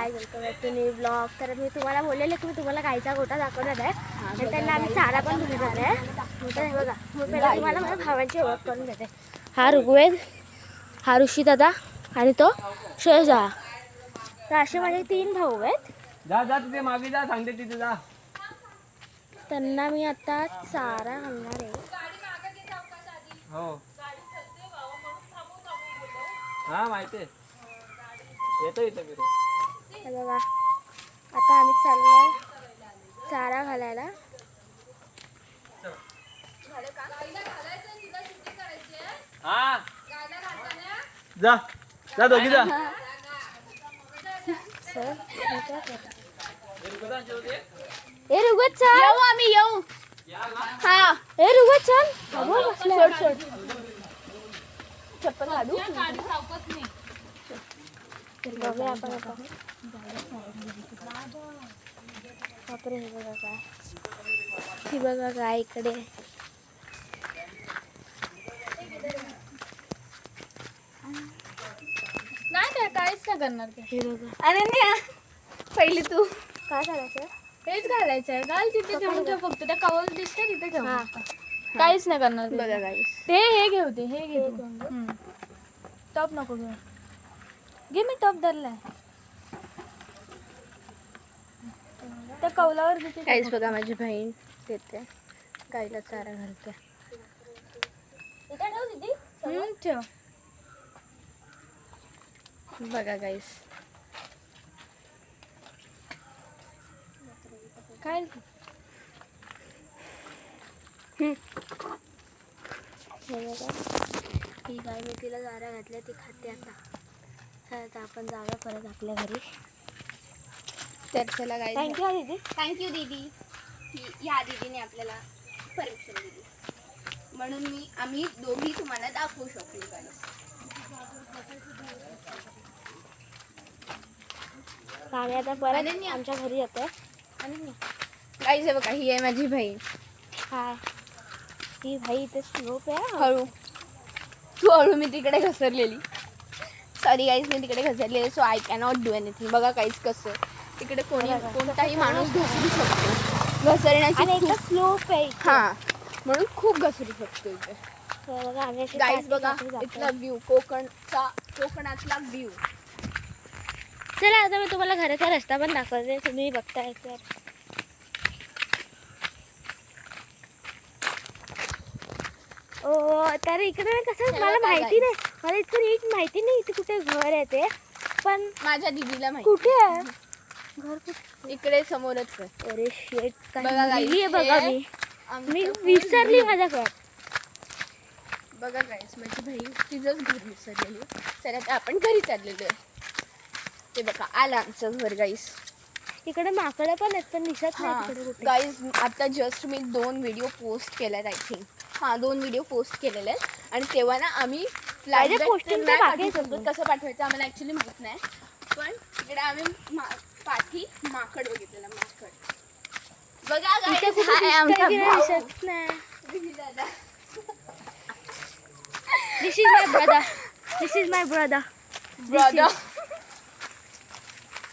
High welcome back to new blog. तर मी तुम्हाला बोललेले की मी तुम्हाला गाईचा गोठा दाखवणार आहे आणि त्यांना आम्ही चारा पण भरणार आहे. तर हे बघा, मी पहिला तुम्हाला माझ्या भावांची ओळख करून देते. हा ऋग्वेद, हा ऋषी दादा आणि तो शेजा. तर असे माझे 3 भाऊ आहेत. जा जा तिथे मागे जा, सांगते तिथे जा. त्यांना मी आता चारा घालणार आहे. हो हा माहिती आहे, येतो इथं फिरू. हे बघा, आता आम्ही चाललोय चारा घालायला. हा जा जा, दोघी जा. सर ए ऋग्वेद चल, येऊ आम्ही येऊ. हा ए ऋग्वेद चल. अगं बसले. सोड चप्पल काढू. बघूया आपण आता. बापरे, हे बघा काय, ही बघा काय इकडे. नाही काय काहीच नाही करणार ते. हे बघा, अनन्या पहिली तू काय करायचं. हेच घालायचं आहे. घाल तिथे ठेवून ठेव, फक्त त्या कवल दिसते तिथे ठेव. हा काहीच नाही करणार ते. बघा गाईस, ते हे घेऊ, ते हे घे. टॉप नको घेऊ, घे. मी टॉप धरलाय त्या कौलावर दिसते. गाईस बघा, माझी बहीण देते गाईला चारा घालते. ठेव. बघा गाईस, काय हे बघा, ही गाय मी तिला चारा घातल्या, ती खाते आता. तर आता आपण जाऊया परत आपल्या घरी. तर चला गाईस, थँक्यू दीदी. थँक्यू दीदी. या दीदीने आपल्याला परमिशन दिली म्हणून आम्ही दोघी तुम्हाला दाखवू शकतो गाईस. आम्ही आता परत आमच्या घरी येतो. गाईस हे बघा, ही आहे माझी बहीण. हाय, ही भाई इथे स्लोप आहे. हळू तू हळू, मी तिकडे घसरलेली. सॉरी गाईस, मी तिकडे घसरलेली. So I cannot do anything. बघा काहीच कसं तिकडे कोणताही माणूस घसरू शकतो. घसरण्याची स्लोप आहे. हा, म्हणून खूप घसरू शकतो इथे. बघा, आम्ही अशी गाईस बघा, काठी काठी इथला जातो. व्ह्यू, कोकणातला व्ह्यू. चला आता मी तुम्हाला घराचा रस्ता पण दाखवते, तुम्ही बघताय तर. ओ, तर इकडे कसं मला माहिती नाही, मला इतकं नीट माहिती नाही इथे कुठे घर आहे ते. पण माझ्या दीदीला माहिती. कुठे आहे घर, कुठे. इकडे समोरच आहे. अरे शेट, बघा guys, आहे बघा. हे मी आमचं विसरली माझं घर. बघा गाईस, माझी बहीण तिचंच घर विसरलेली. तर आता आपण घरी चाललेलो आहे. ते बघा, आलं आमचं घर गाईस. इकडे माकडं पण आहेत पण दिसत नाही तिकडे कुठे. गाईज आता जस्ट मी 2 व्हिडिओ पोस्ट केल्यात. आय थिंक 2 व्हिडिओ पोस्ट केलेले आहेत. आणि तेव्हा ना आम्ही posting तर बाकी आहे सगळं. कसं पाठवायचं आम्हाला ॲक्च्युली माहीत नाही. पण तिकडे आम्ही पाठी माकड बघितलेलं. माकड बघा इथे guys, कुठे हा आहे आमचा दिसतंय की नाही भाऊ. दिसत नाही. दादा. This is my brother. This is my brother. Brother.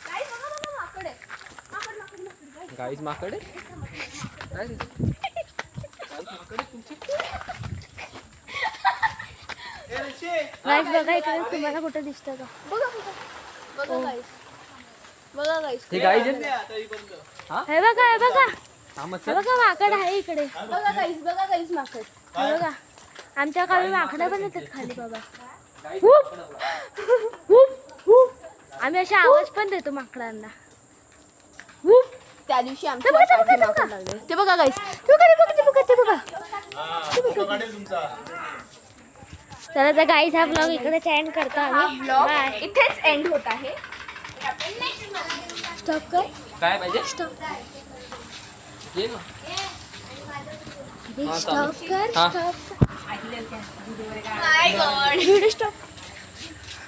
Guys, बघा माकड आहे. माकड. गाईस माकड आहे. काय रे? गाईस माकड आहे तुमचे. गाईस बघा, इकडे तुम्हाला कुठे दिसतं का. बघा गाईस. बघा गाईस. हे गाईस आहेत. हे बघा, हे बघा, हा मग हे चल. बघा, माकड आहे इकडे. बघा गाईस माकड. हे बघा, आमच्या गावी माकडं पण येतात खाली बाबा. गाईस हुप, माकडं बघा. Hoop, hoop. आम्ही असे आवाज पण देतो माकडांना. हुप. त्या दिवशी ते बघा, ते बघा, ते बघा. लागले. ते बघा गाईस. ते बघा, ते बघा, ते बघा, ते बघा. चला तर गाईस, हा ब्लॉग इकडेच एंड करतो आम्ही. Blog bye. इथेच एंड होत आहे. स्टॉप कर. काय पाहिजे? स्टॉप. ये ना. स्टॉप कर. हा. स्टॉप. माय गॉड. Video stop.